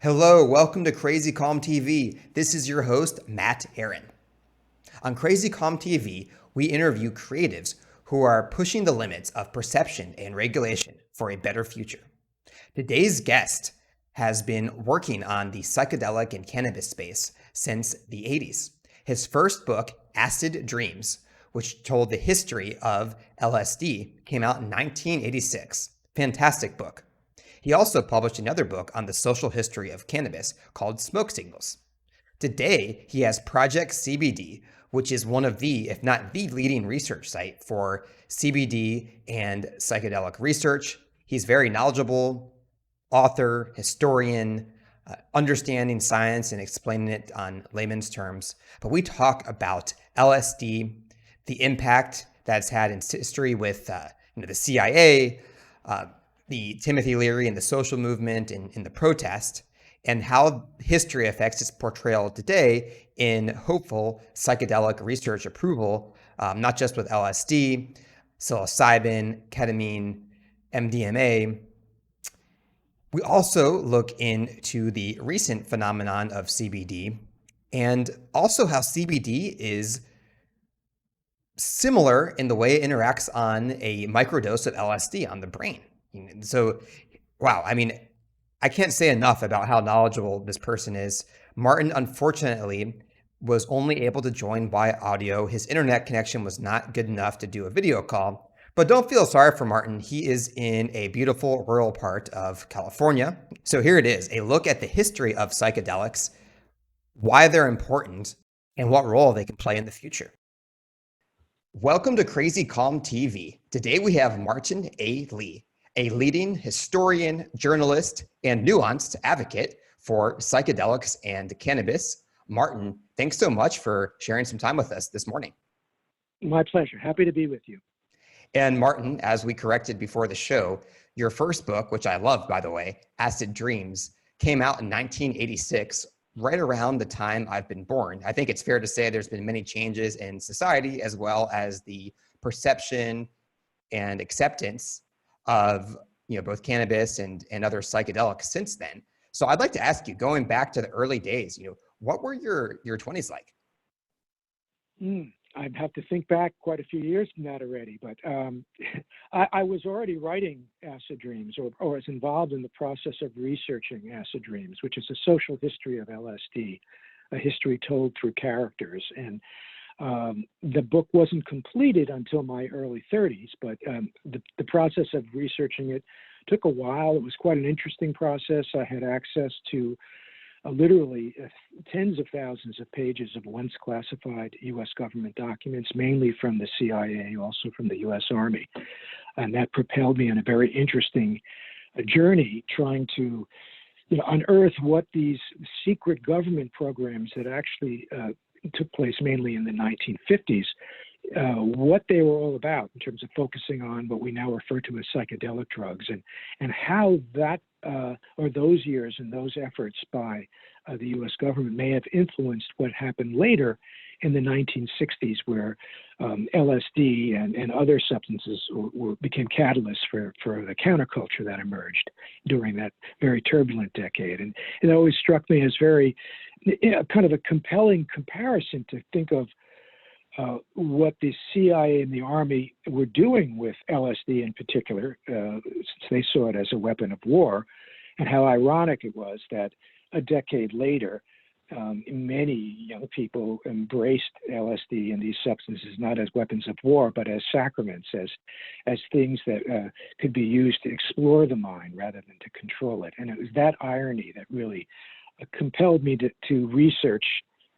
Hello, welcome to Crazy Calm TV. This is your host, Matt Aaron. On Crazy Calm TV, we interview creatives who are pushing the limits of perception and regulation for a better future. Today's guest has been working on the psychedelic and cannabis space since the 80s. His first book, Acid Dreams, which told the history of LSD, came out in 1986. Fantastic book. He also published another book on the social history of cannabis called Smoke Signals. Today, he has Project CBD, which is one of the, if not the leading research site for CBD and psychedelic research. He's very knowledgeable, author, historian, understanding science and explaining it on layman's terms. But we talk about LSD, the impact that's had in history with the CIA, the Timothy Leary and the social movement in the protest, and how history affects its portrayal today in hopeful psychedelic research approval, not just with LSD, psilocybin, ketamine, MDMA. We also look into the recent phenomenon of CBD and also how CBD is similar in the way it interacts on a microdose of LSD on the brain. So, wow, I can't say enough about how knowledgeable this person is. Martin, unfortunately, was only able to join by audio. His internet connection was not good enough to do a video call. But don't feel sorry for Martin. He is in a beautiful rural part of California. So here it is, a look at the history of psychedelics, why they're important, and what role they can play in the future. Welcome to Crazy Calm TV. Today we have Martin A. Lee, a leading historian, journalist, and nuanced advocate for psychedelics and cannabis. Martin, thanks so much for sharing some time with us this morning. My pleasure. Happy to be with you. And Martin, as we corrected before the show, your first book, which I love, by the way, Acid Dreams, came out in 1986, right around the time I've been born. I think it's fair to say there's been many changes in society, as well as the perception and acceptance of both cannabis and other psychedelics since then. So I'd like to ask you, going back to the early days, what were your 20s like? I'd have to think back quite a few years from that already, but I was already writing Acid Dreams, or was involved in the process of researching Acid Dreams, which is a social history of LSD, a history told through characters. And the book wasn't completed until my early 30s, but the process of researching it took a while. It was quite an interesting process. I had access to literally tens of thousands of pages of once classified U.S. government documents, mainly from the CIA, also from the U.S. Army. And that propelled me on a very interesting journey trying to unearth what these secret government programs that actually took place mainly in the 1950s, what they were all about in terms of focusing on what we now refer to as psychedelic drugs, and how that or those years and those efforts by the U.S. government may have influenced what happened later in the 1960s, where LSD and other substances became catalysts for the counterculture that emerged during that very turbulent decade. And it always struck me as very kind of a compelling comparison to think of what the CIA and the Army were doing with LSD in particular, since they saw it as a weapon of war, and how ironic it was that a decade later, many young people embraced LSD and these substances not as weapons of war, but as sacraments, as things that could be used to explore the mind rather than to control it. And it was that irony that really compelled me to research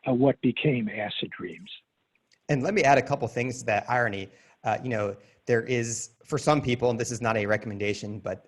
what became Acid Dreams. And let me add a couple things to that irony. There is, for some people, and this is not a recommendation, but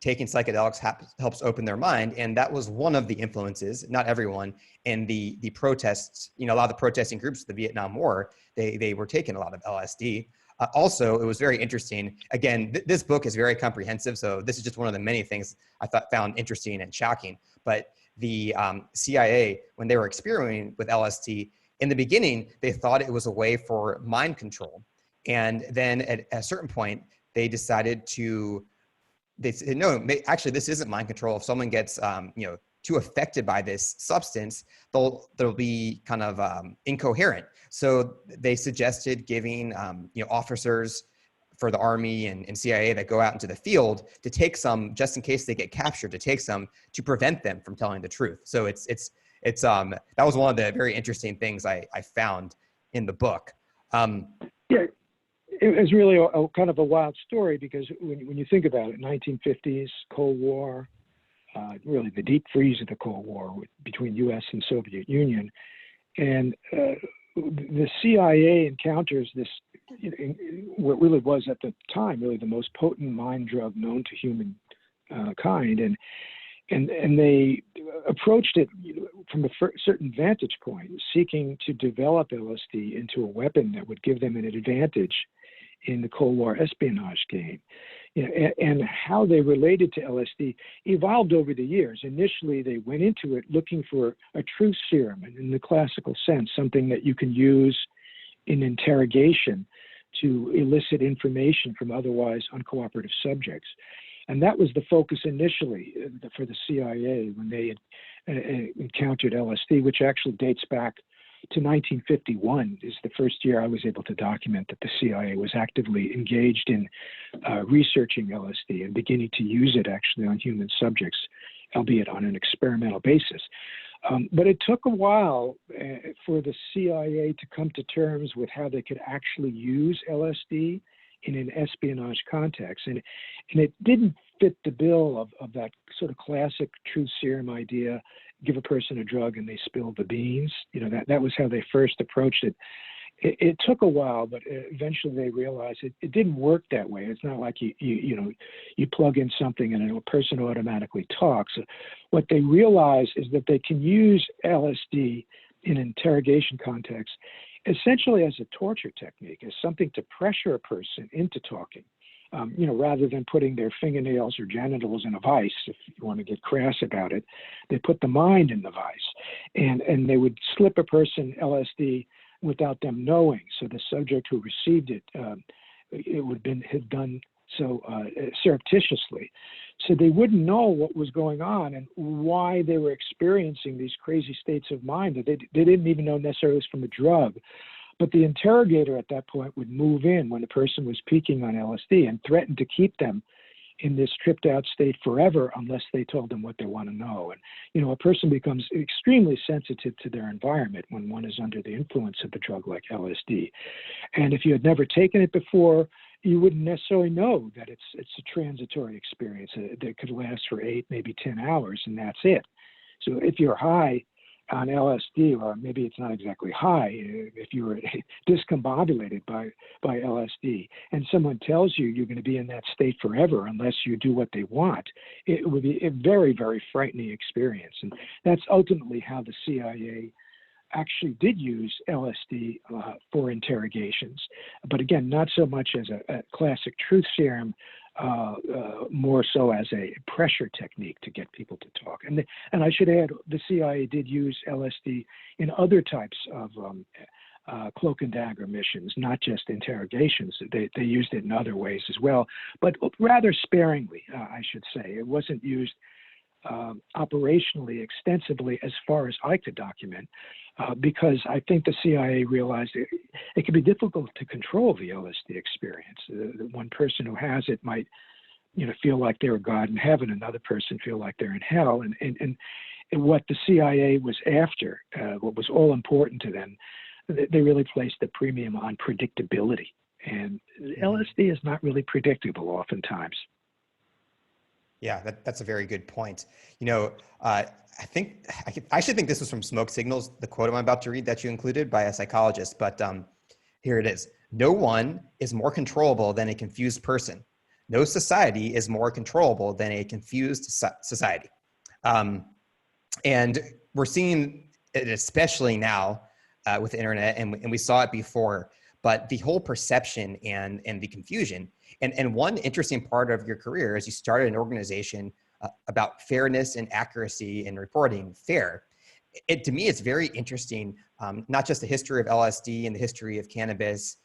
taking psychedelics helps open their mind, and that was one of the influences. Not everyone. In the protests, a lot of the protesting groups of the Vietnam War, they were taking a lot of LSD. Also, it was very interesting. Again, this book is very comprehensive, so this is just one of the many things I found interesting and shocking. But the CIA, when they were experimenting with LSD, in the beginning, they thought it was a way for mind control. And then at a certain point, they decided they said, no, actually, this isn't mind control. If someone gets, too affected by this substance, they'll be kind of incoherent. So they suggested giving officers for the Army and CIA that go out into the field to take some, just in case they get captured, to take some to prevent them from telling the truth. So it's that was one of the very interesting things I found in the book. Yeah, it was really a kind of a wild story, because when you think about it, 1950s, Cold War, really the deep freeze of the Cold War between U.S. and Soviet Union, and the CIA encounters this, what really was at the time really the most potent mind drug known to human kind, and they approached it from a certain vantage point, seeking to develop LSD into a weapon that would give them an advantage in the Cold War espionage game. And how they related to LSD evolved over the years. Initially, they went into it looking for a truth serum, in the classical sense, something that you can use in interrogation to elicit information from otherwise uncooperative subjects. And that was the focus initially for the CIA when they had encountered LSD, which actually dates back to 1951, is the first year I was able to document that the CIA was actively engaged in researching LSD and beginning to use it actually on human subjects, albeit on an experimental basis. But it took a while for the CIA to come to terms with how they could actually use LSD in an espionage context. And it didn't fit the bill of that sort of classic truth serum idea, give a person a drug and they spill the beans. That was how they first approached it. It took a while, but eventually they realized it didn't work that way. It's not like you plug in something and a person automatically talks. What they realized is that they can use LSD in an interrogation context essentially as a torture technique, as something to pressure a person into talking, rather than putting their fingernails or genitals in a vice. If you want to get crass about it, they put the mind in the vice, and they would slip a person LSD without them knowing. So the subject who received it, it would have done so surreptitiously. So they wouldn't know what was going on and why they were experiencing these crazy states of mind that they didn't even know necessarily was from a drug. But the interrogator at that point would move in when the person was peaking on LSD and threaten to keep them in this tripped out state forever unless they told them what they want to know. And, a person becomes extremely sensitive to their environment when one is under the influence of a drug like LSD. And if you had never taken it before, you wouldn't necessarily know that it's a transitory experience that could last for 8, maybe 10 hours, and that's it. So if you're high on LSD, or maybe it's not exactly high, if you were discombobulated by LSD, and someone tells you you're going to be in that state forever unless you do what they want, it would be a very, very frightening experience. And that's ultimately how the CIA actually did use LSD for interrogations, but again, not so much as a classic truth serum, more so as a pressure technique to get people to talk. And I should add, the CIA did use LSD in other types of cloak and dagger missions, not just interrogations. They used it in other ways as well, but rather sparingly, I should say. It wasn't used operationally extensively as far as I could document, because I think the CIA realized it can be difficult to control the LSD experience. One person who has it might, feel like they're a god in heaven. Another person feel like they're in hell. And what the CIA was after, what was all important to them, they really placed the premium on predictability. And LSD is not really predictable oftentimes. Yeah, that's a very good point. I think I actually think this was from Smoke Signals, the quote I'm about to read that you included by a psychologist, but here it is. No one is more controllable than a confused person. No society is more controllable than a confused society. And we're seeing it especially now with the internet, and we saw it before, but the whole perception and the confusion. And one interesting part of your career is you started an organization about fairness and accuracy in reporting FAIR. To me, it's very interesting, not just the history of LSD and the history of cannabis,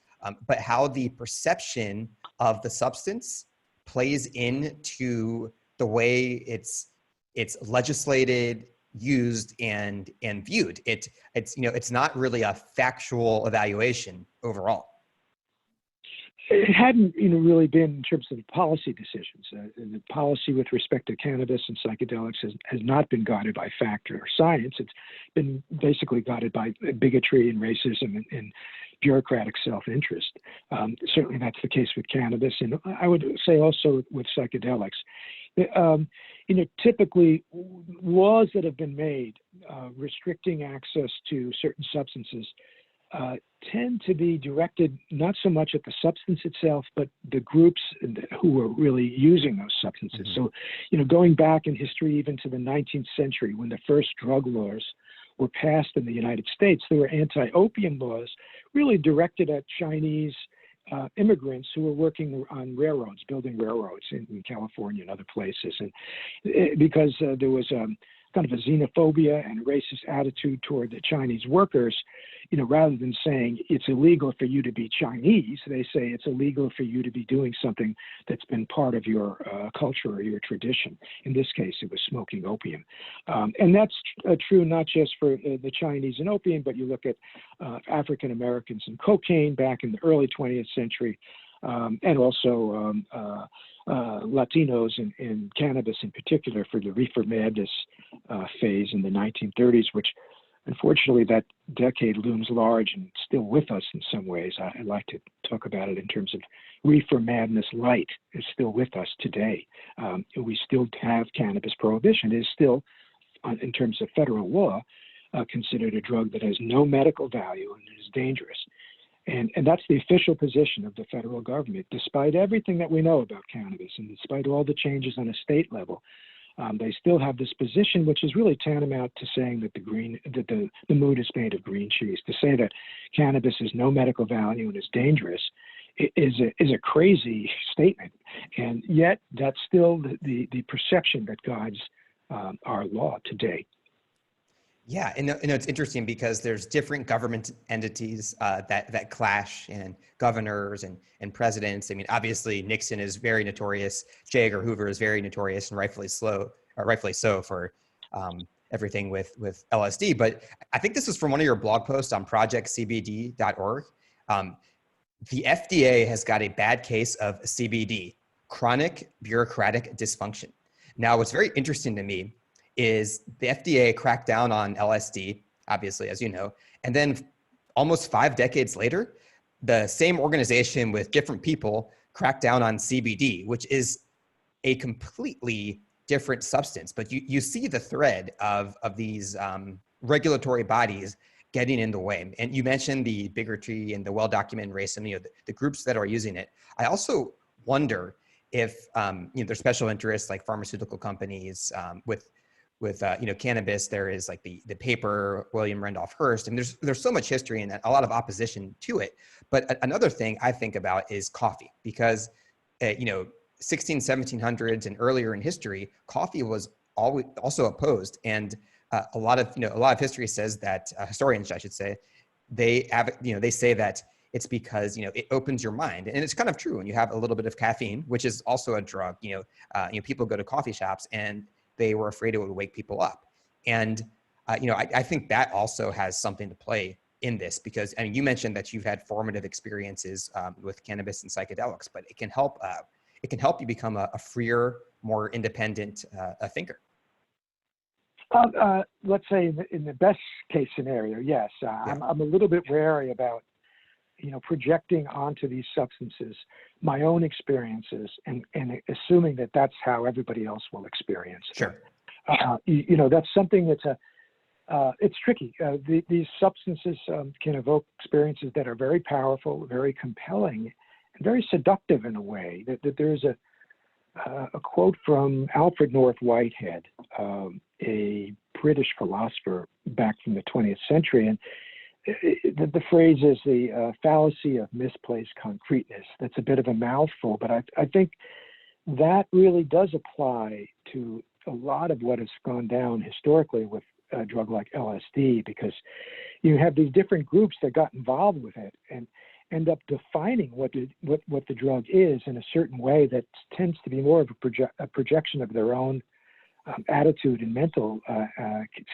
but how the perception of the substance plays into the way it's it's legislated, used, and viewed. It's not really a factual evaluation overall. It hadn't really been in terms of policy decisions. The policy with respect to cannabis and psychedelics has not been guided by fact or science. It's been basically guided by bigotry and racism and bureaucratic self-interest. Certainly that's the case with cannabis. And I would say also with psychedelics. Typically laws that have been made restricting access to certain substances tend to be directed not so much at the substance itself, but the groups who are really using those substances. Mm-hmm. So, going back in history, even to the 19th century, when the first drug laws were passed in the United States, there were anti-opium laws really directed at Chinese immigrants who were working on railroads, building railroads in California and other places. And because there was kind of a xenophobia and racist attitude toward the Chinese workers, rather than saying it's illegal for you to be Chinese, they say it's illegal for you to be doing something that's been part of your culture or your tradition. In this case, it was smoking opium. And that's true not just for the Chinese and opium, but you look at African Americans and cocaine back in the early 20th century, and also Latinos in cannabis in particular for the reefer madness phase in the 1930s, which unfortunately that decade looms large and still with us in some ways. I like to talk about it in terms of reefer madness light is still with us today. We still have cannabis prohibition. It is still, in terms of federal law, considered a drug that has no medical value and is dangerous. And that's the official position of the federal government, despite everything that we know about cannabis and despite all the changes on a state level. They still have this position, which is really tantamount to saying that the moon is made of green cheese. To say that cannabis has no medical value and is dangerous is a crazy statement, and yet that's still the perception that guides our law today. Yeah, and it's interesting because there's different government entities that clash, and governors and presidents. I mean, obviously Nixon is very notorious. J. Edgar Hoover is very notorious, and rightfully so for everything with LSD. But I think this is from one of your blog posts on projectcbd.org. The FDA has got a bad case of CBD, chronic bureaucratic dysfunction. Now, what's very interesting to me is the FDA cracked down on LSD, obviously, as you know, and then almost 5 decades later, the same organization with different people cracked down on CBD, which is a completely different substance. But you see the thread of these regulatory bodies getting in the way. And you mentioned the bigotry and the well-documented racism, the groups that are using it. I also wonder if there's special interests like pharmaceutical companies with cannabis. There is like the paper, William Randolph Hearst, and there's so much history and a lot of opposition to it. But another thing I think about is coffee, because 1700s and earlier in history, coffee was always also opposed. And a lot of history says that historians, I should say, they say that it's because it opens your mind, and it's kind of true. When you have a little bit of caffeine, which is also a drug, people go to coffee shops and they were afraid it would wake people up. And, I think that also has something to play in this, because you mentioned that you've had formative experiences with cannabis and psychedelics, but it can help you become a freer, more independent thinker. Let's say in the best case scenario, yes. I'm a little bit wary about projecting onto these substances my own experiences and assuming that that's how everybody else will experience it. Sure. That's something that's it's tricky. These substances can evoke experiences that are very powerful, very compelling, and very seductive in a way. That there's a quote from Alfred North Whitehead, a British philosopher back from the 20th century, and the phrase is the fallacy of misplaced concreteness. That's a bit of a mouthful, but I think that really does apply to a lot of what has gone down historically with a drug like LSD, because you have these different groups that got involved with it and end up defining what the drug is in a certain way that tends to be more of a projection of their own attitude and mental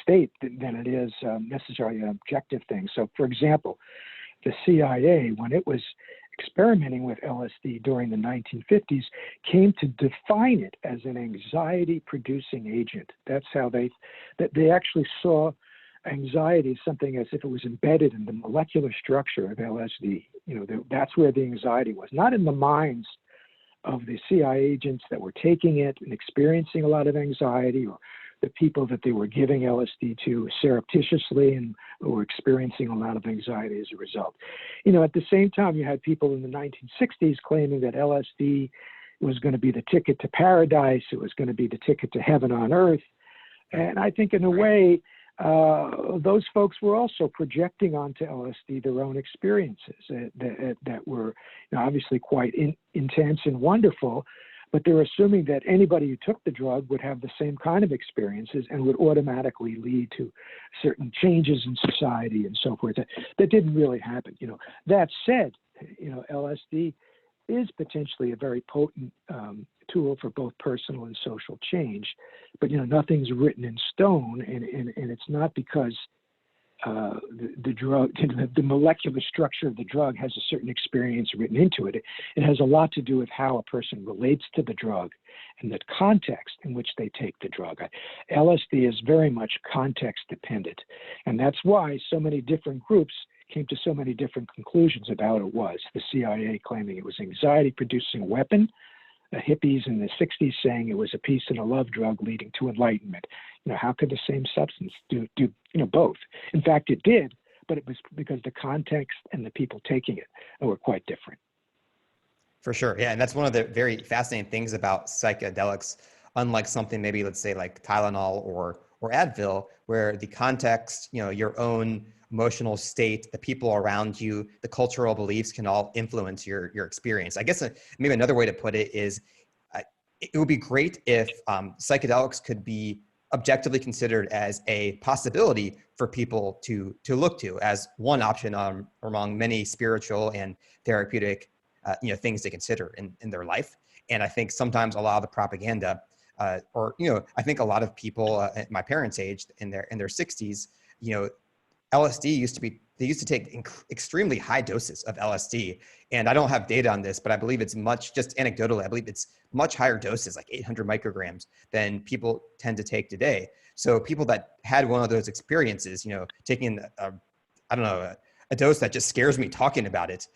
state than it is necessarily an objective thing. So, for example, the CIA, when it was experimenting with LSD during the 1950s, came to define it as an anxiety-producing agent. That's how they actually saw anxiety as something as if it was embedded in the molecular structure of LSD. That's where the anxiety was, not in the minds of the CIA agents that were taking it and experiencing a lot of anxiety, or the people that they were giving LSD to surreptitiously and who were experiencing a lot of anxiety as a result. At the same time, you had people in the 1960s claiming that LSD was going to be the ticket to paradise, it was going to be the ticket to heaven on earth. And I think in a way, those folks were also projecting onto LSD their own experiences that were obviously quite intense and wonderful, but they're assuming that anybody who took the drug would have the same kind of experiences and would automatically lead to certain changes in society and so forth. That didn't really happen. That said, LSD is potentially a very potent tool for both personal and social change, but nothing's written in stone, and it's not because the drug, the molecular structure of the drug has a certain experience written into it. It has a lot to do with how a person relates to the drug and the context in which they take the drug. LSD is very much context dependent, and that's why so many different groups came to so many different conclusions about it was. The CIA claiming it was anxiety-producing weapon, the hippies in the 60s saying it was a peace and a love drug leading to enlightenment. How could the same substance do both? In fact, it did, but it was because the context and the people taking it were quite different. For sure, yeah, and that's one of the very fascinating things about psychedelics, unlike something maybe, let's say, like Tylenol or Advil, where the context, your own emotional state, the people around you, the cultural beliefs can all influence your experience. I guess maybe another way to put it is it would be great if psychedelics could be objectively considered as a possibility for people to look to as one option among many spiritual and therapeutic things to consider in their life. And I think sometimes a lot of the propaganda I think a lot of people at my parents' age in their 60s, LSD they used to take extremely high doses of LSD. And I don't have data on this, but I believe it's just anecdotally, I believe it's much higher doses, like 800 micrograms than people tend to take today. So people that had one of those experiences, taking a dose that just scares me talking about it,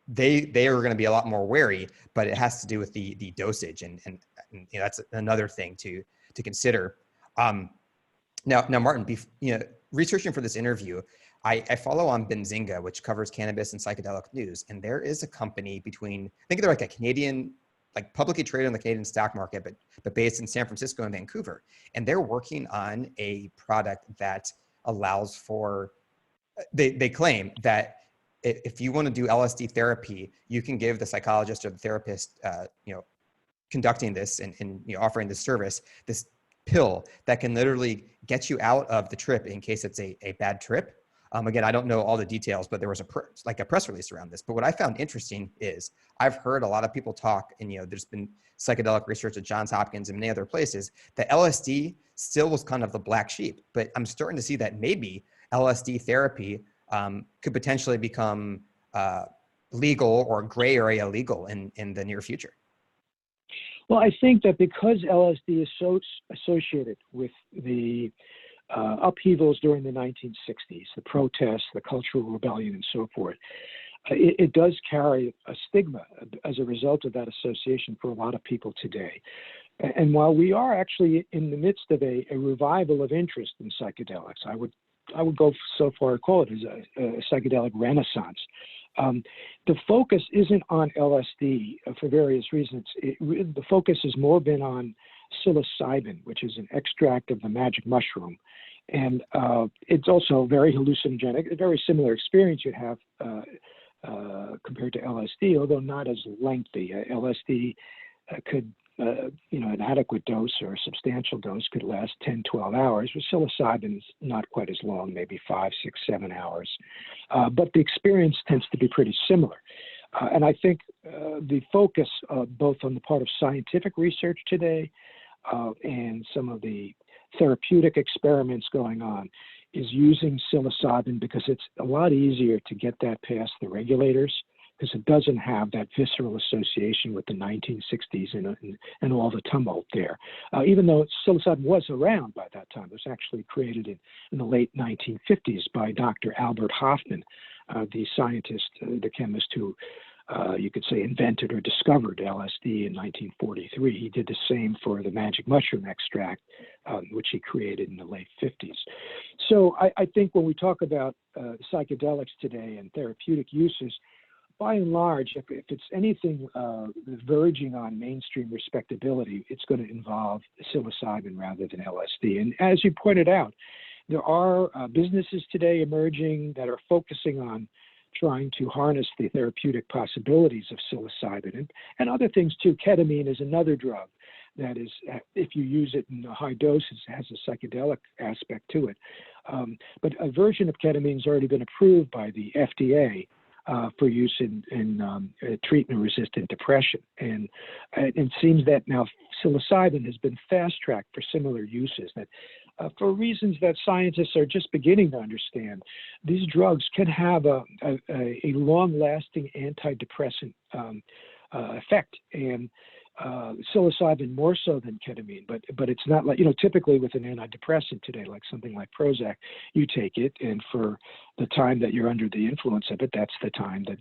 they are going to be a lot more wary, but it has to do with the dosage. And that's another thing to consider. Now, Martin, researching for this interview, I follow on Benzinga, which covers cannabis and psychedelic news. And there is a company I think they're like a Canadian, like publicly traded on the Canadian stock market, but based in San Francisco and Vancouver. And they're working on a product that allows for, they claim that if you want to do LSD therapy, you can give the psychologist or the therapist, conducting this and offering this service, this pill that can literally get you out of the trip in case it's a bad trip. Again, I don't know all the details, but there was a press release around this. But what I found interesting is I've heard a lot of people talk, and there's been psychedelic research at Johns Hopkins and many other places, that LSD still was kind of the black sheep. But I'm starting to see that maybe LSD therapy could potentially become legal or gray area legal in the near future. Well, I think that because LSD is so associated with the upheavals during the 1960s, the protests, the cultural rebellion, and so forth, it does carry a stigma as a result of that association for a lot of people today. And while we are actually in the midst of a revival of interest in psychedelics, I would go so far to call it as a psychedelic renaissance. The focus isn't on LSD for various reasons. The focus has more been on psilocybin, which is an extract of the magic mushroom. And it's also very hallucinogenic, a very similar experience you have compared to LSD, although not as lengthy. LSD could, an adequate dose or a substantial dose could last 10, 12 hours. With psilocybin, is not quite as long, maybe 5, 6, 7 hours. But the experience tends to be pretty similar. And I think the focus, both on the part of scientific research today, and some of the therapeutic experiments going on is using psilocybin because it's a lot easier to get that past the regulators because it doesn't have that visceral association with the 1960s and all the tumult there. Even though psilocybin was around by that time, it was actually created in the late 1950s by Dr. Albert Hofmann, the scientist, the chemist who you could say invented or discovered LSD in 1943. He did the same for the magic mushroom extract, which he created in the late 50s. So I think when we talk about psychedelics today and therapeutic uses, by and large, if it's anything verging on mainstream respectability, it's going to involve psilocybin rather than LSD. And as you pointed out, there are businesses today emerging that are focusing on trying to harness the therapeutic possibilities of psilocybin and other things too. Ketamine is another drug that is, if you use it in high doses, has a psychedelic aspect to it. But a version of ketamine has already been approved by the FDA for use in treatment-resistant depression. And it seems that now psilocybin has been fast-tracked for similar uses that for reasons that scientists are just beginning to understand. These drugs can have a long-lasting antidepressant effect, and psilocybin more so than ketamine, but it's not like, typically with an antidepressant today, like something like Prozac, you take it, and for the time that you're under the influence of it, that's the time that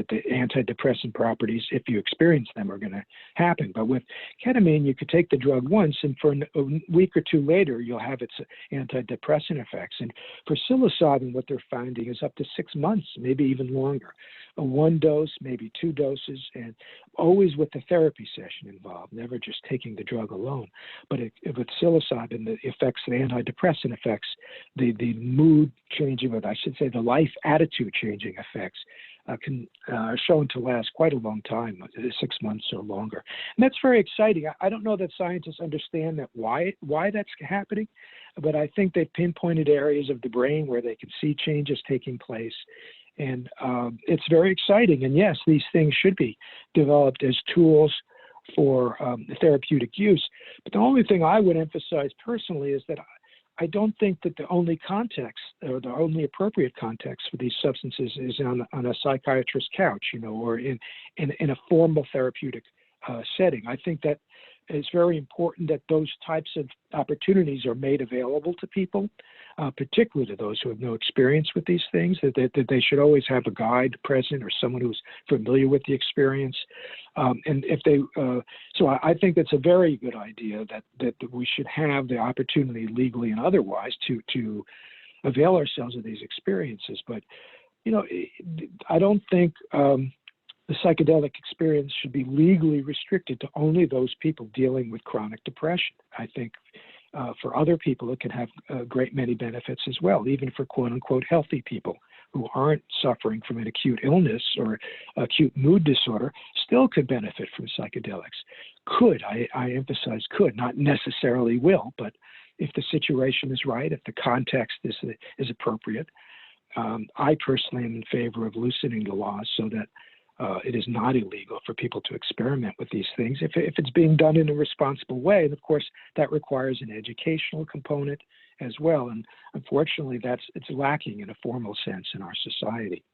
the antidepressant properties, if you experience them, are going to happen. But with ketamine, you could take the drug once, and for a week or two later, you'll have its antidepressant effects. And for psilocybin, what they're finding is up to 6 months, maybe even longer. One dose, maybe 2 doses, and always with the therapy session involved, never just taking the drug alone. But with psilocybin, the effects, the antidepressant effects, the mood changing, or I should say the life attitude changing effects are shown to last quite a long time, 6 months or longer. And that's very exciting. I don't know that scientists understand that why that's happening, but I think they've pinpointed areas of the brain where they can see changes taking place. And it's very exciting. And yes, these things should be developed as tools for therapeutic use. But the only thing I would emphasize personally is that I don't think that the only context or the only appropriate context for these substances is on a psychiatrist's couch, or in a formal therapeutic setting. I think that it's very important that those types of opportunities are made available to people, particularly to those who have no experience with these things, that they should always have a guide present or someone who's familiar with the experience. And if they, so I think that's a very good idea that we should have the opportunity legally and otherwise to avail ourselves of these experiences. But, I don't think the psychedelic experience should be legally restricted to only those people dealing with chronic depression. I think for other people, it can have a great many benefits as well, even for quote unquote healthy people who aren't suffering from an acute illness or acute mood disorder, still could benefit from psychedelics. Could, I emphasize could, not necessarily will, but if the situation is right, if the context is appropriate. I personally am in favor of loosening the laws so that it is not illegal for people to experiment with these things if it's being done in a responsible way. And of course, that requires an educational component as well. And unfortunately, it's lacking in a formal sense in our society.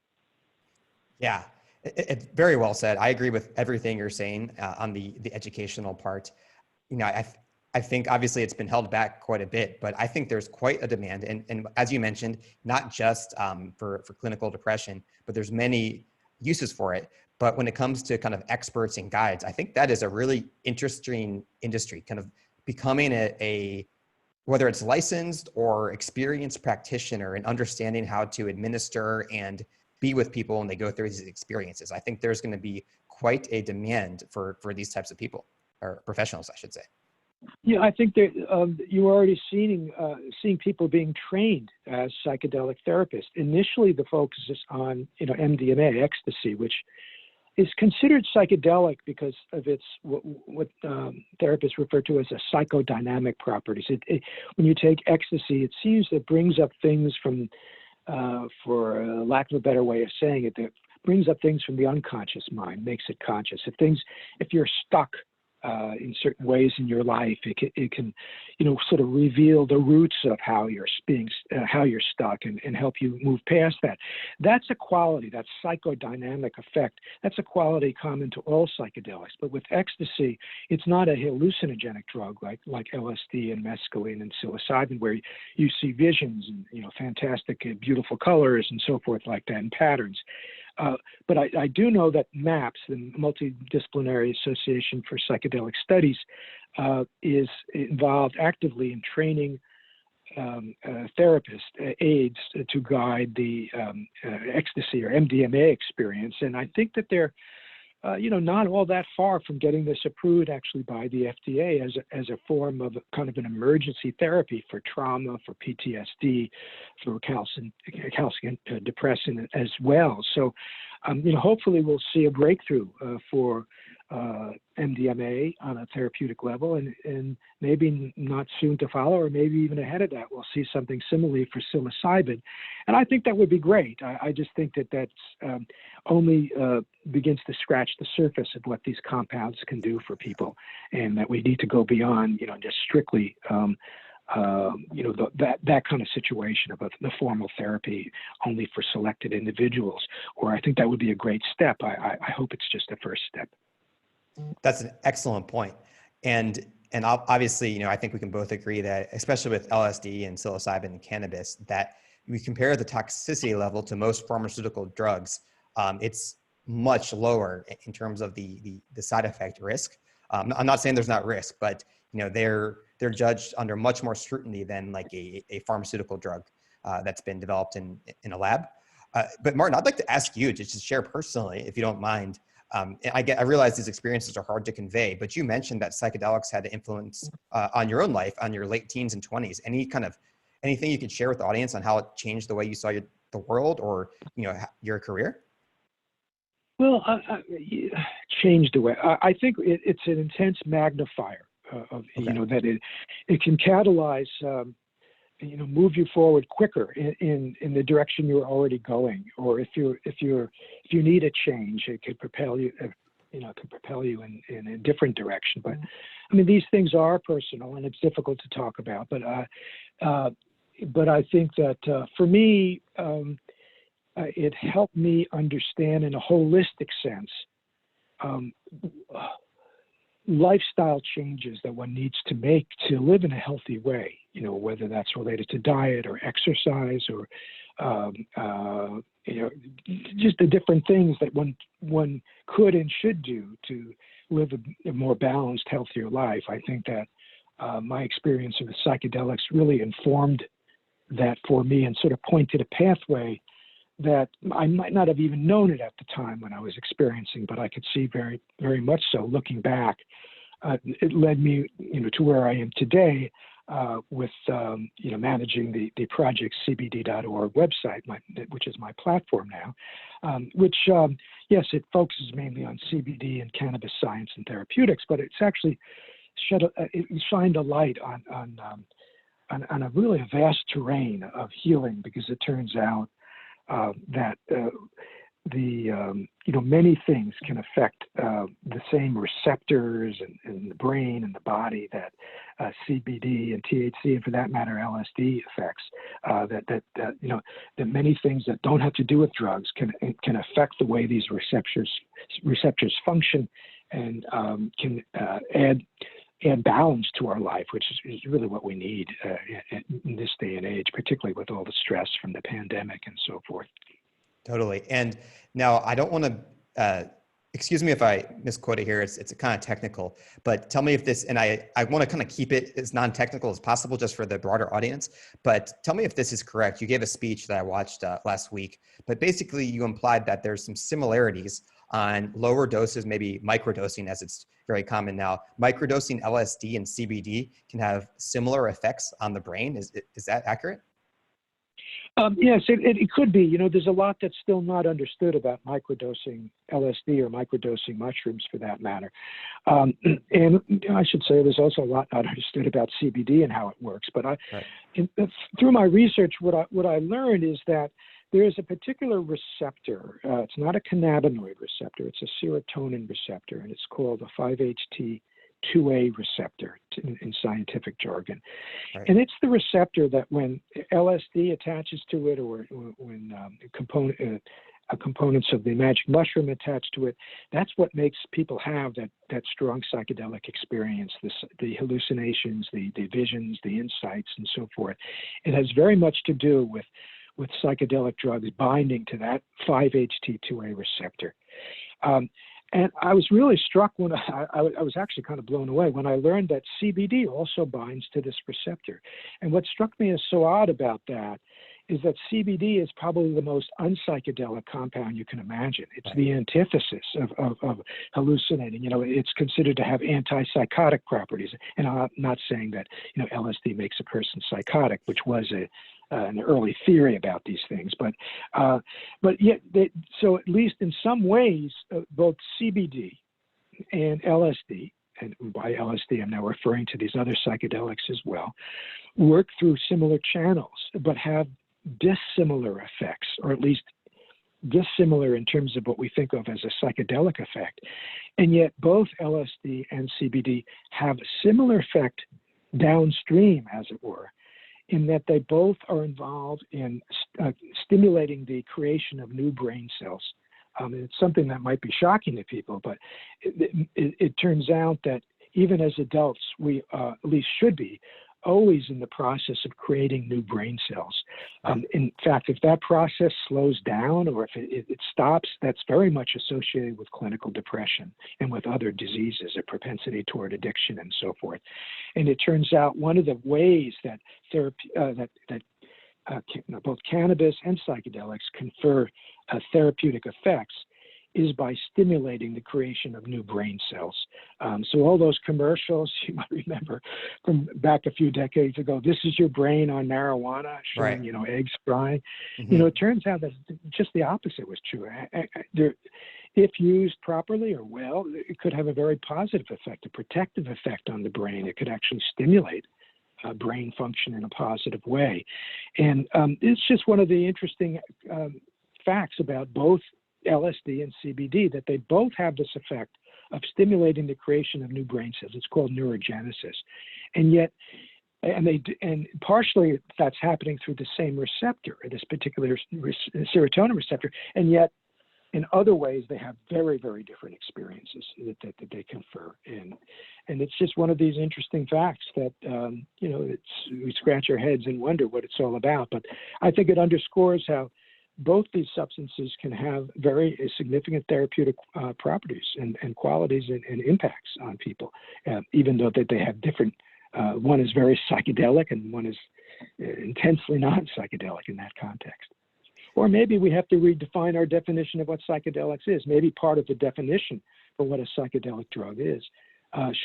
Yeah, it's very well said. I agree with everything you're saying on the educational part. I think obviously it's been held back quite a bit, but I think there's quite a demand. And as you mentioned, not just for clinical depression, but there's many uses for it. But when it comes to kind of experts and guides, I think that is a really interesting industry, kind of becoming a whether it's licensed or experienced practitioner and understanding how to administer and be with people when they go through these experiences. I think there's going to be quite a demand for these types of people, or professionals, I should say. Yeah, I think that you're already seeing people being trained as psychedelic therapists. Initially, the focus is on MDMA, ecstasy, which is considered psychedelic because of its what therapists refer to as a psychodynamic properties. When you take ecstasy, it seems that brings up things from, for lack of a better way of saying it, that brings up things from the unconscious mind, makes it conscious. If you're stuck in certain ways in your life. It can, sort of reveal the roots of how you're how you're stuck and help you move past that. That's a quality, that psychodynamic effect. That's a quality common to all psychedelics. But with ecstasy, it's not a hallucinogenic drug like LSD and mescaline and psilocybin, where you see visions and fantastic, beautiful colors and so forth like that, and patterns. But I do know that MAPS, the Multidisciplinary Association for Psychedelic Studies, is involved actively in training therapists, aides, to guide the ecstasy or MDMA experience. And I think that they're, not all that far from getting this approved actually by the FDA as a form of kind of an emergency therapy for trauma, for PTSD, for calcium depressant as well. So, hopefully we'll see a breakthrough for MDMA on a therapeutic level, and maybe not soon to follow, or maybe even ahead of that, we'll see something similarly for psilocybin. And I think that would be great. I just think that that's only begins to scratch the surface of what these compounds can do for people, and that we need to go beyond, just strictly that kind of situation of the formal therapy only for selected individuals, or I think that would be a great step. I hope it's just a first step. That's an excellent point. And obviously, I think we can both agree that, especially with LSD and psilocybin and cannabis, that we compare the toxicity level to most pharmaceutical drugs. It's much lower in terms of the side effect risk. I'm not saying there's not risk, but they're judged under much more scrutiny than like a pharmaceutical drug that's been developed in a lab. But Martin, I'd like to ask you just to share personally, if you don't mind. I realize these experiences are hard to convey, but you mentioned that psychedelics had an influence on your own life, on your late teens and 20s. Anything you could share with the audience on how it changed the way you saw the world, or your career? Well, changed the way. I think it's an intense magnifier of Okay. That it can catalyze. Move you forward quicker in the direction you're already going, or if you need a change, it could propel you, in a different direction. But I mean, these things are personal, and it's difficult to talk about. But I think that for me, it helped me understand in a holistic sense lifestyle changes that one needs to make to live in a healthy way, whether that's related to diet or exercise or, just the different things that one could and should do to live a more balanced, healthier life. I think that my experience with psychedelics really informed that for me and sort of pointed a pathway that I might not have even known it at the time when I was experiencing, but I could see very, very much so looking back. It led me, to where I am today with, managing the project Cbd.org website, which is my platform now, which, yes, it focuses mainly on CBD and cannabis science and therapeutics, but it's actually it shined a light on a really vast terrain of healing, because it turns out that many things can affect the same receptors in the brain and the body that CBD and THC, and for that matter LSD affects. That many things that don't have to do with drugs can affect the way these receptors function, and can add balance to our life, which is really what we need in this day and age, particularly with all the stress from the pandemic and so forth. Totally. And now I don't want to, excuse me if I misquote it here, it's kind of technical, but tell me if this, and I want to kind of keep it as non-technical as possible just for the broader audience, but tell me if this is correct. You gave a speech that I watched last week, but basically you implied that there's some similarities on lower doses, maybe microdosing, as it's very common now. Microdosing LSD and CBD can have similar effects on the brain. Is that accurate? Yes, it could be. There's a lot that's still not understood about microdosing LSD or microdosing mushrooms, for that matter. And I should say there's also a lot not understood about CBD and how it works. But through my research, what I learned is that there's a particular receptor. It's not a cannabinoid receptor. It's a serotonin receptor, and it's called a 5-HT2 2A receptor in scientific jargon. Right. And it's the receptor that when LSD attaches to it, or when components of the magic mushroom attach to it, that's what makes people have that strong psychedelic experience, the hallucinations, the visions, the insights, and so forth. It has very much to do with psychedelic drugs binding to that 5-HT2A receptor. And I was really struck when I was actually kind of blown away when I learned that CBD also binds to this receptor. And what struck me as so odd about that is that CBD is probably the most unpsychedelic compound you can imagine. It's the antithesis of hallucinating. It's considered to have antipsychotic properties. And I'm not saying that, LSD makes a person psychotic, which was an early theory about these things. But yet, so at least in some ways, both CBD and LSD, and by LSD I'm now referring to these other psychedelics as well, work through similar channels, but have dissimilar effects, or at least dissimilar in terms of what we think of as a psychedelic effect. And yet both LSD and CBD have a similar effect downstream, as it were, in that they both are involved in stimulating the creation of new brain cells. It's something that might be shocking to people, but it turns out that even as adults, we at least should be always in the process of creating new brain cells. In fact, if that process slows down or if it stops, that's very much associated with clinical depression and with other diseases, a propensity toward addiction and so forth. And it turns out one of the ways that both cannabis and psychedelics confer therapeutic effects is by stimulating the creation of new brain cells. So all those commercials, you might remember from back a few decades ago, this is your brain on marijuana, showing, Right. Eggs frying. Mm-hmm. It turns out that just the opposite was true. If used properly or well, it could have a very positive effect, a protective effect on the brain. It could actually stimulate brain function in a positive way. And it's just one of the interesting facts about both LSD and CBD, that they both have this effect of stimulating the creation of new brain cells. It's called neurogenesis. And partially that's happening through the same receptor, this particular serotonin receptor, and yet in other ways they have very, very different experiences that they confer. And it's just one of these interesting facts that, we scratch our heads and wonder what it's all about. But I think it underscores how both these substances can have very significant therapeutic properties and qualities and impacts on people, even though they have different, one is very psychedelic and one is intensely non-psychedelic in that context. Or maybe we have to redefine our definition of what psychedelics is. Maybe part of the definition for what a psychedelic drug is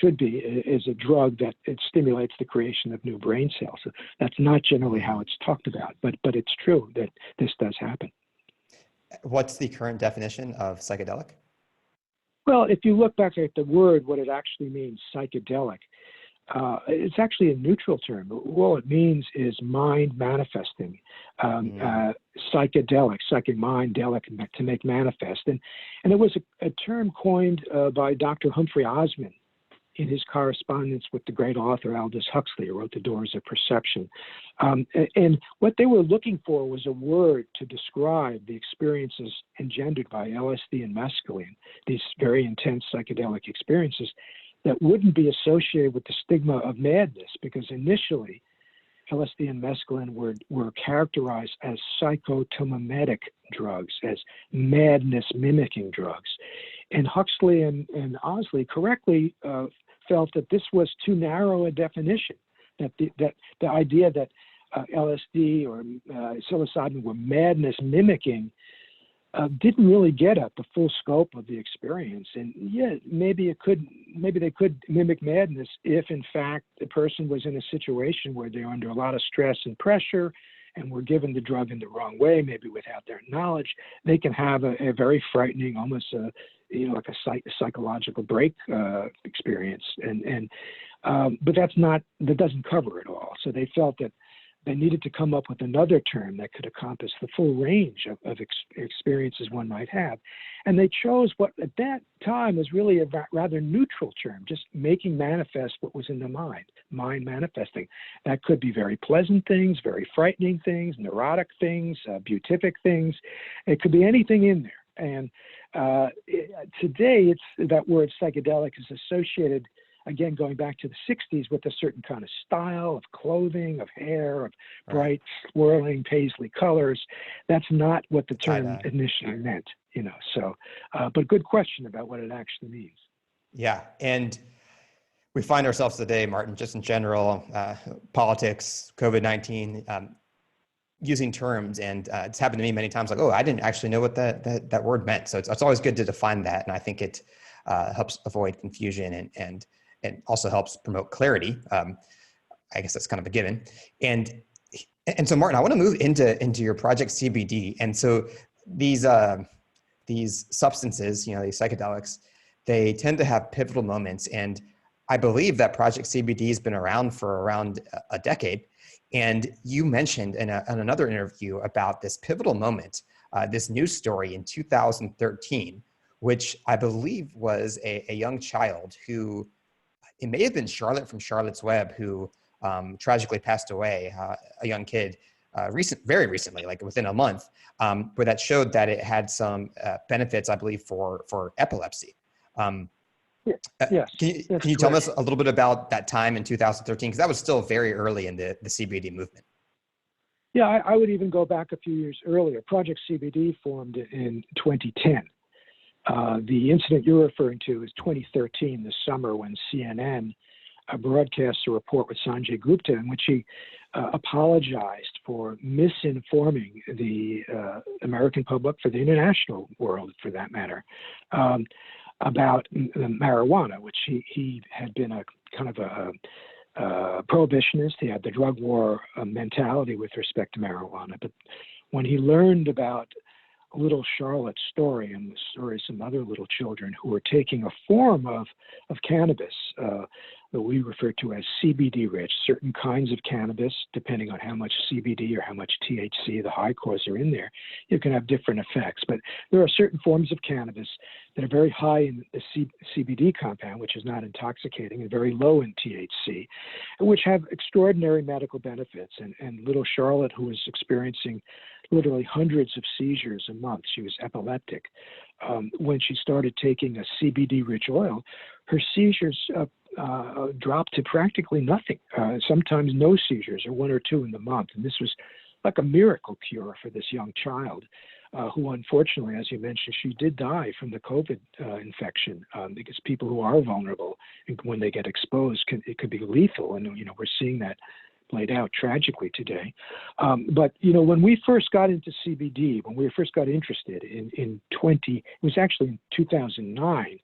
should be is a drug that it stimulates the creation of new brain cells. So that's not generally how it's talked about, but it's true that this does happen. What's the current definition of psychedelic? Well, if you look back at the word, what it actually means, psychedelic, it's actually a neutral term. All it means is mind manifesting. Psychedelic, psychic mind, delic, to make manifest. And it was a term coined by Dr. Humphrey Osmond in his correspondence with the great author Aldous Huxley, who wrote The Doors of Perception. And what they were looking for was a word to describe the experiences engendered by LSD and mescaline, these very intense psychedelic experiences, that wouldn't be associated with the stigma of madness, because initially LSD and mescaline were characterized as psychotomimetic drugs, as madness mimicking drugs. And Huxley and Osley correctly felt that this was too narrow a definition, that the idea that LSD or psilocybin were madness mimicking didn't really get at the full scope of the experience. And yeah, maybe they could mimic madness if in fact the person was in a situation where they're under a lot of stress and pressure and were given the drug in the wrong way, maybe without their knowledge. They can have a very frightening, almost like a psychological break experience. But that doesn't cover it all. So they felt that they needed to come up with another term that could encompass the full range of experiences one might have. And they chose what at that time was really a rather neutral term, just making manifest what was in the mind manifesting. That could be very pleasant things, very frightening things, neurotic things, beatific things. It could be anything in there. And today, that word psychedelic is associated, again, going back to the 60s, with a certain kind of style of clothing, of hair, of bright, swirling paisley colors. That's not what the term initially meant, So, but good question about what it actually means. Yeah, and we find ourselves today, Martin, just in general, politics, COVID-19, using terms, and it's happened to me many times. Like, oh, I didn't actually know what that word meant. So it's always good to define that, and I think it helps avoid confusion and also helps promote clarity. I guess that's kind of a given. And so, Martin, I want to move into your project CBD. And so these substances, these psychedelics, they tend to have pivotal moments. And I believe that Project CBD has been around for around a decade. And you mentioned in another interview about this pivotal moment, this news story in 2013, which I believe was a young child who, it may have been Charlotte from Charlotte's Web, who tragically passed away, a young kid, very recently, like within a month, where that showed that it had some benefits, I believe, for epilepsy. Yes. Can you tell us a little bit about that time in 2013? Because that was still very early in the CBD movement. Yeah, I would even go back a few years earlier. Project CBD formed in 2010. The incident you're referring to is 2013, the summer, when CNN broadcast a report with Sanjay Gupta in which he apologized for misinforming the American public, for the international world for that matter, about marijuana, which he had been a kind of a prohibitionist. He had the drug war mentality with respect to marijuana. But when he learned about little Charlotte's story and the story of some other little children who were taking a form of cannabis that we refer to as CBD rich, certain kinds of cannabis, depending on how much CBD or how much THC, the high cores, are in there, you can have different effects. But there are certain forms of cannabis that are very high in the CBD compound, which is not intoxicating, and very low in THC, which have extraordinary medical benefits. And little Charlotte, who was experiencing literally hundreds of seizures a month, she was epileptic. When she started taking a CBD-rich oil, her seizures dropped to practically nothing, sometimes no seizures, or one or two in the month. And this was like a miracle cure for this young child, who unfortunately, as you mentioned, she did die from the COVID infection, because people who are vulnerable, and when they get exposed, it could be lethal. And, we're seeing that played out tragically today. But, when we first got into CBD, when we first got interested it was actually in 2009,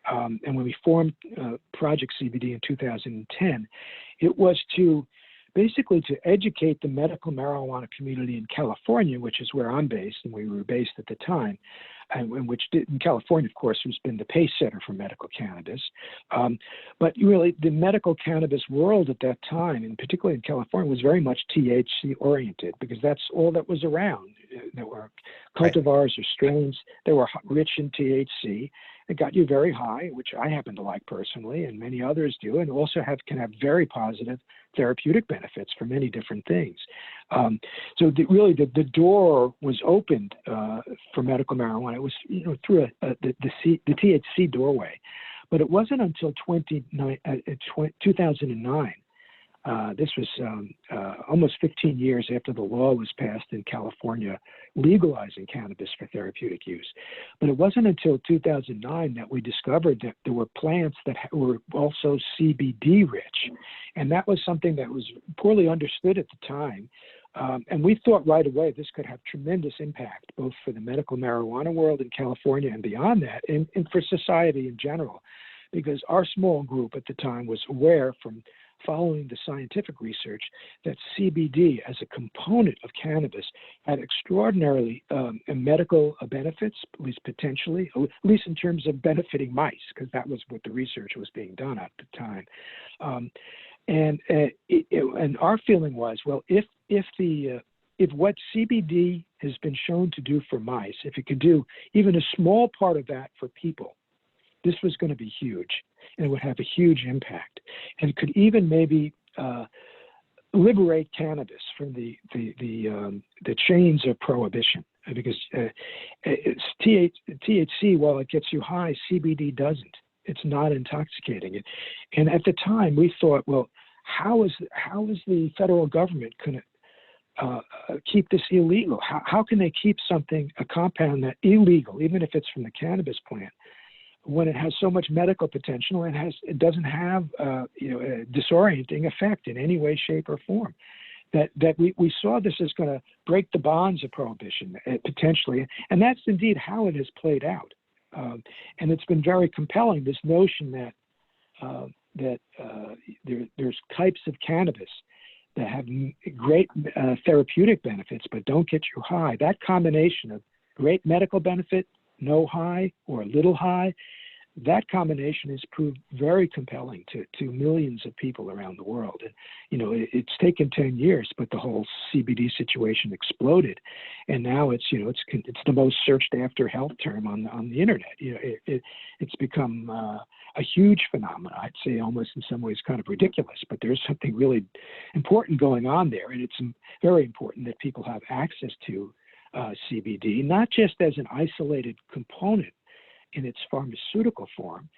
and when we formed Project CBD in 2010, it was basically to educate the medical marijuana community in California, which is where I'm based, and we were based at the time, and in California, of course, has been the pace setter for medical cannabis. But really, the medical cannabis world at that time, and particularly in California, was very much THC oriented, because that's all that was around. There were cultivars or strains that were rich in THC. It got you very high, which I happen to like personally, and many others do, and also can have very positive therapeutic benefits for many different things. So the door was opened for medical marijuana. It was through the THC doorway, but it wasn't until 2009. This was almost 15 years after the law was passed in California legalizing cannabis for therapeutic use. But it wasn't until 2009 that we discovered that there were plants that were also CBD rich. And that was something that was poorly understood at the time. And we thought right away this could have tremendous impact, both for the medical marijuana world in California and beyond that, and for society in general, because our small group at the time was aware from following the scientific research that CBD as a component of cannabis had extraordinarily medical benefits, at least potentially, at least in terms of benefiting mice, because that was what the research was being done at the time. And our feeling was, well, if what CBD has been shown to do for mice, if it could do even a small part of that for people, this was going to be huge, and it would have a huge impact, and it could even maybe liberate cannabis from the chains of prohibition. Because THC, while it gets you high, CBD doesn't. It's not intoxicating. And at the time, we thought, well, how is the federal government going to keep this illegal? How can they keep a compound that illegal, even if it's from the cannabis plant, when it has so much medical potential and it doesn't have a disorienting effect in any way, shape, or form? That we saw this as going to break the bonds of prohibition potentially, and that's indeed how it has played out. And it's been very compelling, this notion that there's types of cannabis that have great therapeutic benefits but don't get you high. That combination of great medical benefit, no high or little high, that combination has proved very compelling to millions of people around the world. And, it's taken 10 years, but the whole CBD situation exploded. And now it's the most searched after health term on the internet. It's become a huge phenomenon. I'd say almost in some ways kind of ridiculous, but there's something really important going on there. And it's very important that people have access to CBD, not just as an isolated component in its pharmaceutical form,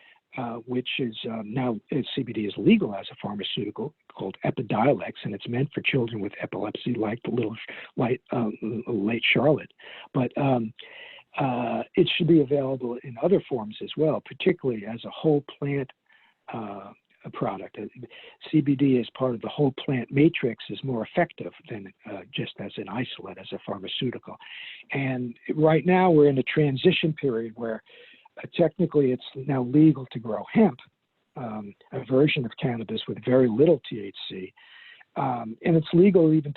which is now CBD is legal as a pharmaceutical called Epidiolex, and it's meant for children with epilepsy, like the little late Charlotte. But it should be available in other forms as well, particularly as a whole plant product. CBD as part of the whole plant matrix is more effective than just as an isolate, as a pharmaceutical. And right now we're in a transition period where technically it's now legal to grow hemp, a version of cannabis with very little THC. And it's legal even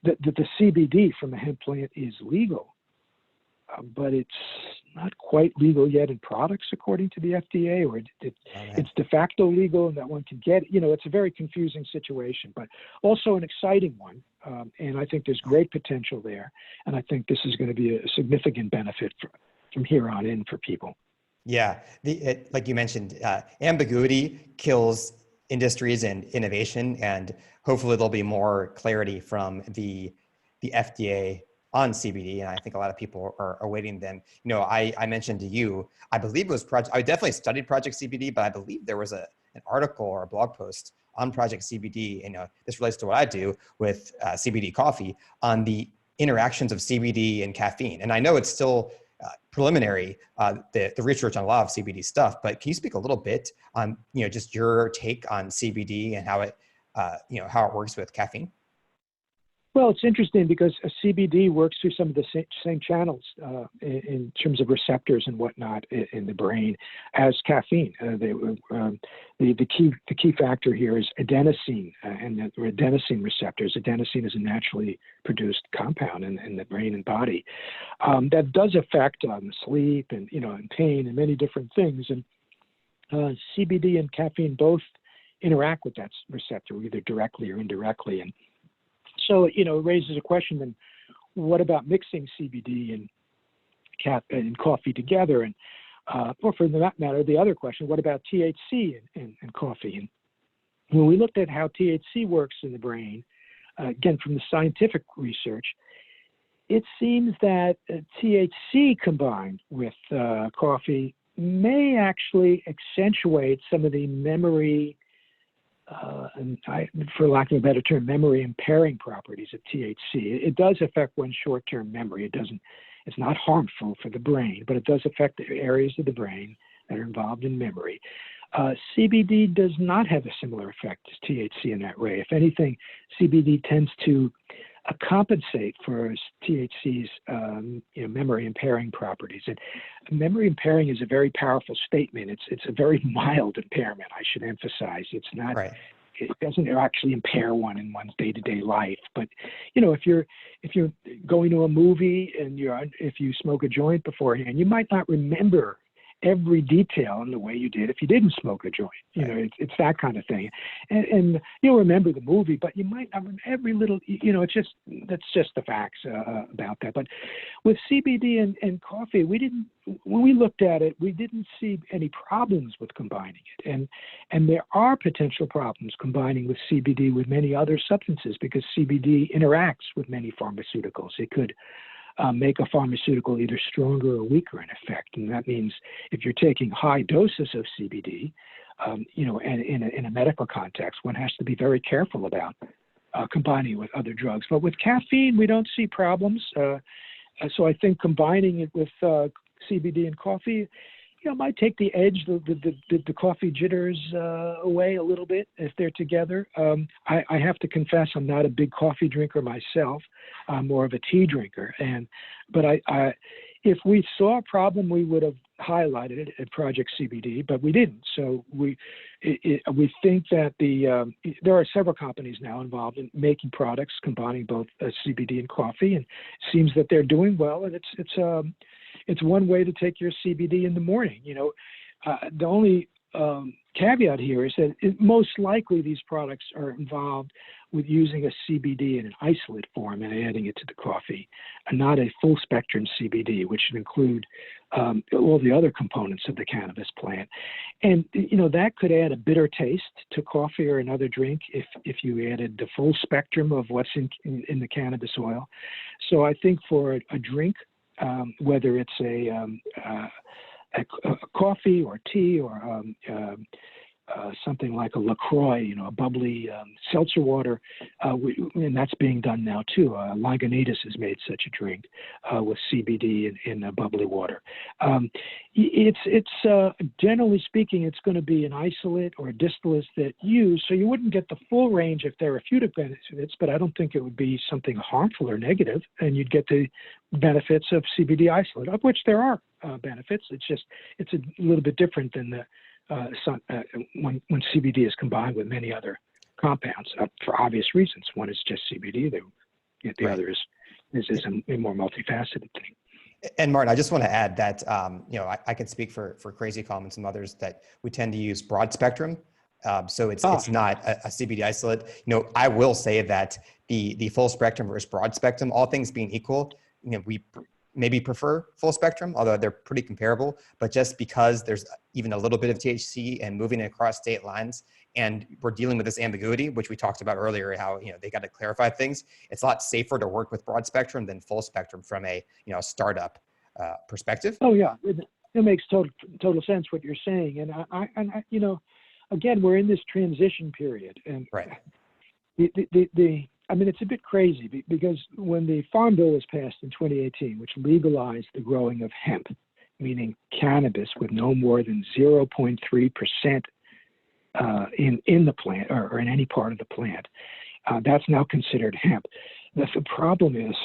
the CBD from the hemp plant is legal, but it's not quite legal yet in products according to the FDA, or it's de facto legal and that one can get, it's a very confusing situation, but also an exciting one. And I think there's great potential there. And I think this is going to be a significant benefit from here on in for people. Yeah, like you mentioned, ambiguity kills industries and innovation, and hopefully there'll be more clarity from the FDA on CBD, and I think a lot of people are awaiting them. I mentioned to you, I believe it was I definitely studied Project CBD, but I believe there was an article or a blog post on Project CBD, and this relates to what I do with CBD coffee, on the interactions of CBD and caffeine. And I know it's still preliminary, the research on a lot of CBD stuff, but can you speak a little bit on, just your take on CBD and how it works with caffeine? Well, it's interesting because CBD works through some of the same channels in terms of receptors and whatnot in the brain as caffeine. The key factor here is adenosine and the adenosine receptors. Adenosine is a naturally produced compound in the brain and body that does affect sleep and and pain and many different things. And CBD and caffeine both interact with that receptor either directly or indirectly. And so, it raises a question, then what about mixing CBD and coffee together? And, or for that matter, the other question, what about THC in coffee? And when we looked at how THC works in the brain, again, from the scientific research, it seems that THC combined with coffee may actually accentuate some of the memory for lack of a better term, memory impairing properties of THC. It does affect one's short-term memory. It's not harmful for the brain, but it does affect the areas of the brain that are involved in memory. CBD does not have a similar effect as THC in that way. If anything, CBD tends to compensate for THC's memory impairing properties. And memory impairing is a very powerful statement. It's a very mild impairment, I should emphasize. It's not, right. It doesn't actually impair one in one's day-to-day life. But if you're going to a movie and if you smoke a joint beforehand, you might not remember every detail in the way you did if you didn't smoke a joint. You know, it's that kind of thing. And you'll remember the movie, but you might not remember every little, you know, that's just the facts about that. But with CBD and coffee, when we looked at it, we didn't see any problems with combining it. And there are potential problems combining with CBD with many other substances because CBD interacts with many pharmaceuticals. It could make a pharmaceutical either stronger or weaker in effect. And that means if you're taking high doses of CBD, you know, and in a medical context, one has to be very careful about combining with other drugs. But with caffeine, we don't see problems. So I think combining it with CBD and coffee, you know, might take the edge, the coffee jitters away a little bit if they're together. I have to confess, I'm not a big coffee drinker myself. I'm more of a tea drinker. But if we saw a problem, we would have highlighted it at Project CBD, but we didn't. So we think that there are several companies now involved in making products combining both CBD and coffee, and it seems that they're doing well. And it's one way to take your CBD in the morning. You know, the only caveat here is that most likely these products are involved with using a CBD in an isolate form and adding it to the coffee, and not a full spectrum CBD, which would include all the other components of the cannabis plant. And, you know, that could add a bitter taste to coffee or another drink if you added the full spectrum of what's in the cannabis oil. So I think for a drink, whether it's a coffee or tea or something like a LaCroix, you know, a bubbly seltzer water, and that's being done now too. Lagunitas has made such a drink with CBD in bubbly water. It's generally speaking, it's going to be an isolate or a distillate that use, so you wouldn't get the full range of therapeutic benefits, but I don't think it would be something harmful or negative, and you'd get the benefits of CBD isolate, of which there are benefits. It's a little bit different than when CBD is combined with many other compounds for obvious reasons. One is just CBD, the other is a more multifaceted thing. And Martin, I just want to add that, you know, I can speak for Crazy Calm and some others that we tend to use broad spectrum. So it's not a CBD isolate. You know, I will say that the full spectrum versus broad spectrum, all things being equal, you know, we maybe prefer full spectrum, although they're pretty comparable, but just because there's even a little bit of THC and moving across state lines, and we're dealing with this ambiguity, which we talked about earlier, how, you know, they got to clarify things. It's a lot safer to work with broad spectrum than full spectrum from a, you know, startup perspective. Oh yeah, it makes total sense what you're saying. And I you know, again, we're in this transition period, and right. I mean, it's a bit crazy because when the Farm Bill was passed in 2018, which legalized the growing of hemp, meaning cannabis with no more than 0.3% in the plant or in any part of the plant, that's now considered hemp. The problem is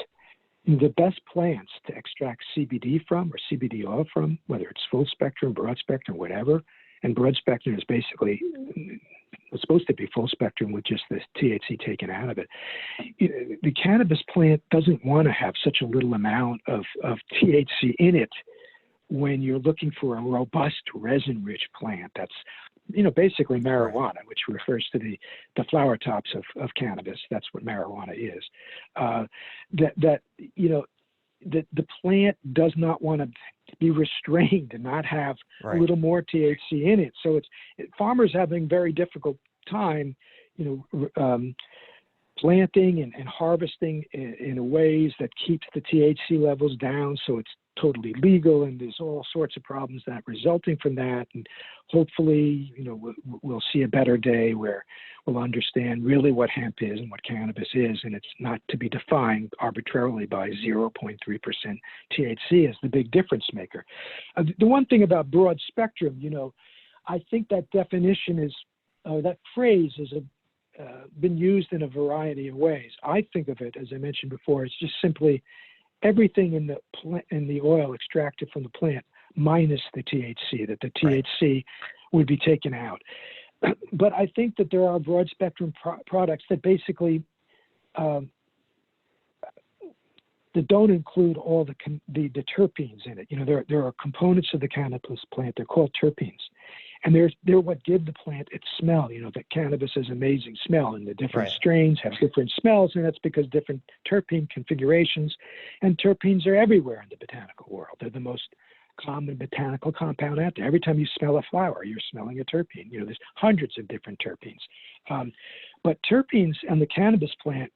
the best plants to extract CBD from or CBD oil from, whether it's full spectrum, broad spectrum, whatever, and broad spectrum is basically it's supposed to be full spectrum with just the THC taken out of it. The cannabis plant doesn't want to have such a little amount of THC in it when you're looking for a robust resin-rich plant. That's, you know, basically marijuana, which refers to the flower tops of cannabis. That's what marijuana is. You know, the plant does not want to be restrained and not have a little more THC in it. So farmers having very difficult time, you know, planting and harvesting in ways that keeps the THC levels down, so it's totally legal, and there's all sorts of problems that resulting from that. And hopefully, you know, we'll see a better day where we'll understand really what hemp is and what cannabis is, and it's not to be defined arbitrarily by 0.3% THC as the big difference maker. The one thing about broad spectrum, you know, I think that definition is, that phrase is been used in a variety of ways. I think of it, as I mentioned before, it's just simply everything in the oil extracted from the plant minus the THC, that the THC would be taken out. But I think that there are broad spectrum products that basically that don't include all the terpenes in it. You know, there are components of the cannabis plant. They're called terpenes, and they're what give the plant its smell. You know, that cannabis has amazing smell, and the different strains have different smells, and that's because different terpene configurations, and terpenes are everywhere in the botanical world. They're the most common botanical compound out there. Every time you smell a flower, you're smelling a terpene. You know, there's hundreds of different terpenes. But terpenes on the cannabis plant,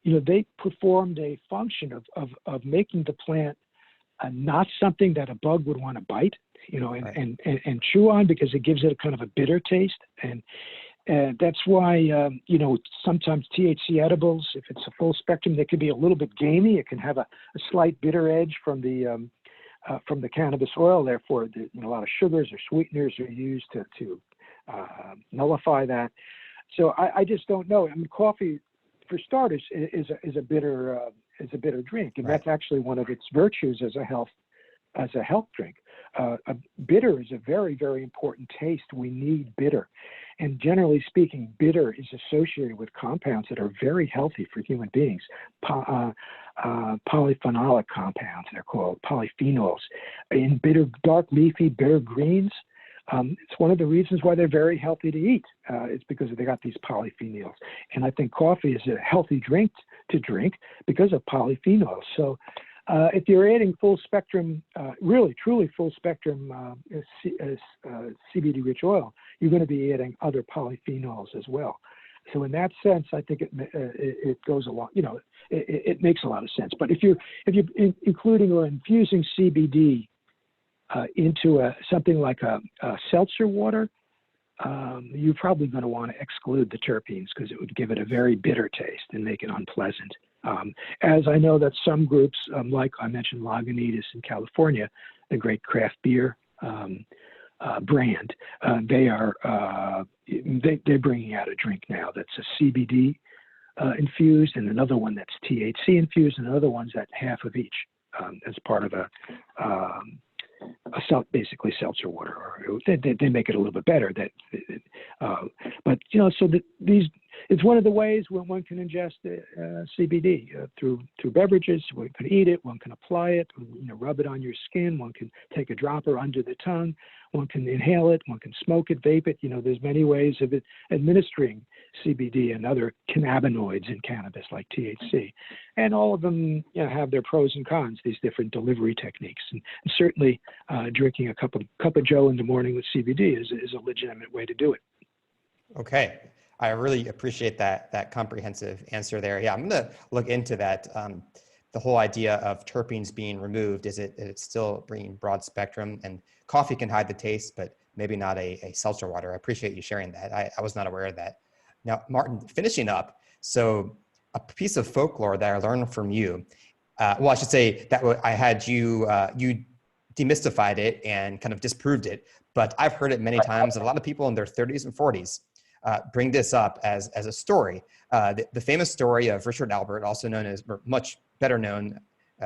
you know, they performed a function of making the plant not something that a bug would want to bite, you know, and chew on, because it gives it a kind of a bitter taste. And that's why, you know, sometimes THC edibles, if it's a full spectrum, they can be a little bit gamey. It can have a slight bitter edge from the cannabis oil. Therefore, you know, a lot of sugars or sweeteners are used to nullify that. So I just don't know. I mean, coffee, for starters, is a bitter drink, and that's actually one of its virtues as a health drink. Bitter is a very, very important taste. We need bitter, and generally speaking, bitter is associated with compounds that are very healthy for human beings. Polyphenolic compounds, they're called polyphenols. In bitter, dark leafy, bitter greens, it's one of the reasons why they're very healthy to eat. It's because they got these polyphenols. And I think coffee is a healthy drink to drink because of polyphenols. So if you're adding full spectrum, really, truly full spectrum CBD rich oil, you're going to be adding other polyphenols as well. So in that sense, I think it goes along, you know, it makes a lot of sense. But if you're including or infusing CBD into something like a seltzer water, you're probably going to want to exclude the terpenes, because it would give it a very bitter taste and make it unpleasant. As I know that some groups, like I mentioned Lagunitas in California, the great craft beer brand, they're bringing out a drink now that's a CBD infused, and another one that's THC infused, and another one's at half of each as part of basically seltzer water, or they make it a little bit better. But you know, so it's one of the ways when one can ingest CBD through beverages. One can eat it, one can apply it, you know, rub it on your skin. One can take a dropper under the tongue. One can inhale it. One can smoke it, vape it. You know, there's many ways of administering CBD and other cannabinoids in cannabis, like THC, and all of them, you know, have their pros and cons. These different delivery techniques, and certainly drinking a cup of Joe in the morning with CBD is a legitimate way to do it. Okay. I really appreciate that comprehensive answer there. Yeah, I'm going to look into that. The whole idea of terpenes being removed, is it still bringing broad spectrum? And coffee can hide the taste, but maybe not a seltzer water. I appreciate you sharing that. I was not aware of that. Now, Martin, finishing up, so a piece of folklore that I learned from you, well, I should say that I had you demystified it and kind of disproved it, but I've heard it many times, and a lot of people in their 30s and 40s bring this up as a story. The famous story of Richard Albert, also known as, or much better known,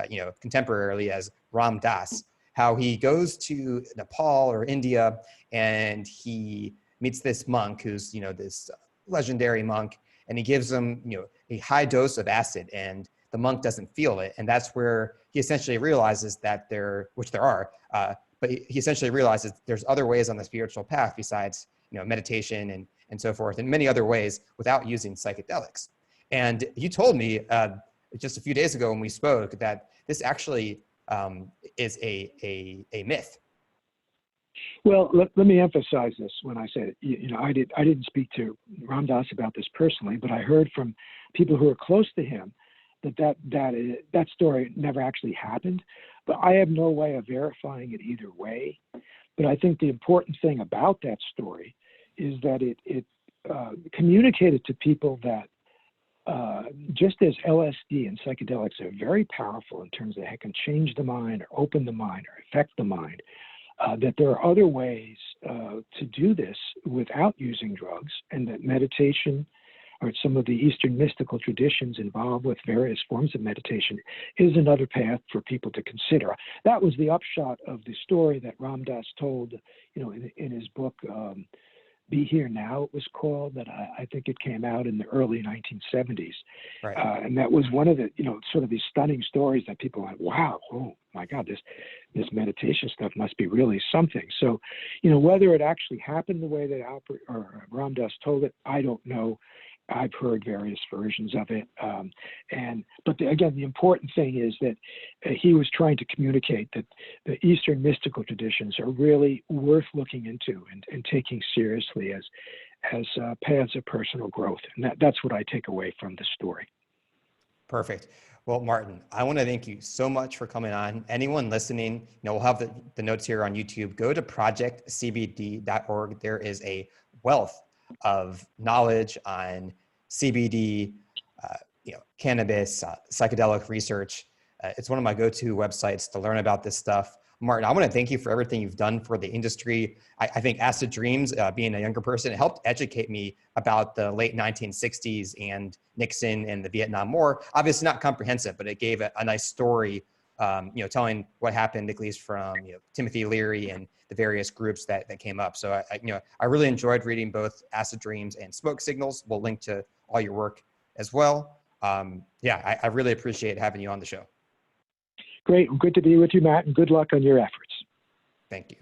you know, contemporarily as Ram Dass, how he goes to Nepal or India and he meets this monk who's, you know, this legendary monk, and he gives him, you know, a high dose of acid, and the monk doesn't feel it. And that's where he essentially realizes that which there are, but he essentially realizes there's other ways on the spiritual path besides, you know, meditation and so forth, and many other ways without using psychedelics. And you told me just a few days ago when we spoke that this actually is a myth. Well, let me emphasize this when I said it. You know, I didn't speak to Ram Dass about this personally, but I heard from people who are close to him that story never actually happened. But I have no way of verifying it either way. But I think the important thing about that story is that it communicated to people that just as LSD and psychedelics are very powerful in terms of how it can change the mind or open the mind or affect the mind, that there are other ways to do this without using drugs, and that meditation, or some of the Eastern mystical traditions involved with various forms of meditation, is another path for people to consider. That was the upshot of the story that Ram Dass told, you know, in his book, Be Here Now, it was called, that I think it came out in the early 1970s. Right. And that was one of the, sort of these stunning stories that people went, wow, oh my God, this meditation stuff must be really something. So, whether it actually happened the way that Ram Dass told it, I don't know. I've heard various versions of it. But again, the important thing is that he was trying to communicate that the Eastern mystical traditions are really worth looking into and taking seriously as paths of personal growth. And that's what I take away from the story. Perfect. Well, Martin, I want to thank you so much for coming on. Anyone listening, we'll have the notes here on YouTube. Go to projectcbd.org. There is a wealth of knowledge on CBD, cannabis, psychedelic research. It's one of my go-to websites to learn about this stuff. Martin, I want to thank you for everything you've done for the industry. I think Acid Dreams, being a younger person, it helped educate me about the late 1960s and Nixon and the Vietnam War. Obviously not comprehensive, but it gave a nice story, telling what happened, at least from Timothy Leary and the various groups that came up. So I really enjoyed reading both Acid Dreams and Smoke Signals. We'll link to all your work as well. I really appreciate having you on the show. Great. Good to be with you, Matt, and good luck on your efforts. Thank you.